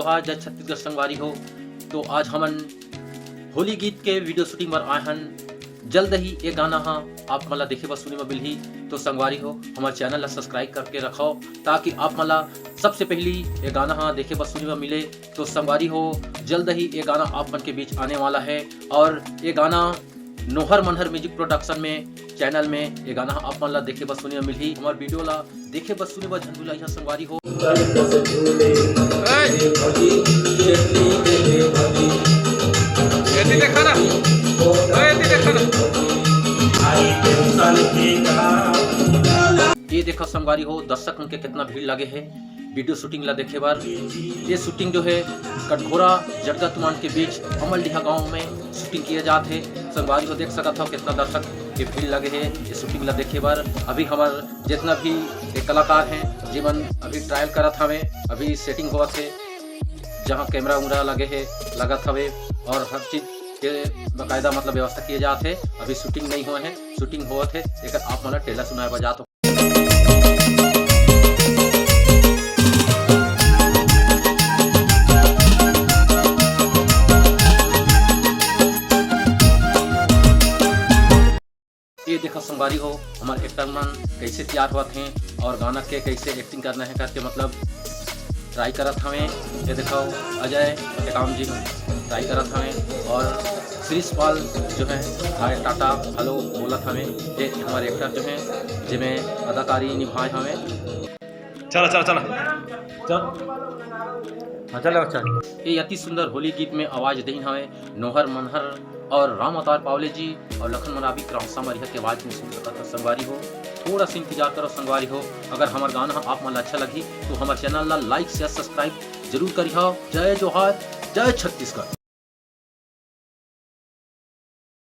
जोहार जय छत्तीसगढ़ संगवारी हो। तो आज हमन होली गीत के वीडियो शूटिंग बर आए हन। जल्द ही ये गाना आप मला देखे बर सुने बर मिलही। तो संगवारी हो हमारे चैनल ला सब्सक्राइब करके रखो ताकि आप मला सबसे पहली ये गाना देखे बर सुने बर मिले। तो संगवारी हो जल्द ही ये गाना आप मन के बीच आने वाला है और ये गाना नोहर मनहर म्यूजिक प्रोडक्शन में चैनल में ये गाना आप मन ला देखे बर सुने बर मिलही। हमार वीडियो ला देखे बर सुने बर झंझुला यहाँ संगवारी हो। देखा ना देखा ना ये देखो संगवारी हो दर्शक उनके कितना भीड़ लगे है वीडियो शूटिंग ला देखे बार। ये शूटिंग जो है कटघोरा जगत मान के बीच अमलडीहा गांव में शूटिंग किए जाते हैं। संगवारी को देख सकत हो कितना दर्शक के भीड़ लगे है ये शूटिंग ला देखे बार। अभी हमार जितना भी ये कलाकार हैं जीवन अभी ट्रायल करत हवे, अभी सेटिंग होत है जहाँ कैमरा उमरा लगे है लगत हवे और हर चीज के बाकायदा मतलब व्यवस्था किए जाते हैं। अभी शूटिंग नहीं हुए हैं, शूटिंग होत है एक आप मन टेलर सुनाए बजा। तो ये देखो संगवारी हो हमारे एक्टर मन कैसे तैयार हुआ थे और गाना के कैसे एक्टिंग करना है करके मतलब ट्राई करत हमें। ये देखो अजय टेकाम जी ट्राई करत हमें और श्रीश पाल जो है हाय टाटा हेलो बोलत हमें। ये हमारे एक्टर जो हैं जिनमें अदाकारी निभाए हमें। चला चला चला हाँ चलो अच्छा। ये अति सुंदर होली गीत में आवाज दही हमें नोहर मनहर और राम अवतार पावले जी और लखन मरावी क्रमशः मरिया के आवाज में सुन सकता संगवारी हो। थोड़ा सा इंतजार करो संगवारी हो। अगर हमारा गाना आप मन अच्छा लगी तो हमारे चैनल ला लाइक शेयर सब्सक्राइब जरूर करी हो। जय जोहार जय छत्तीसगढ़।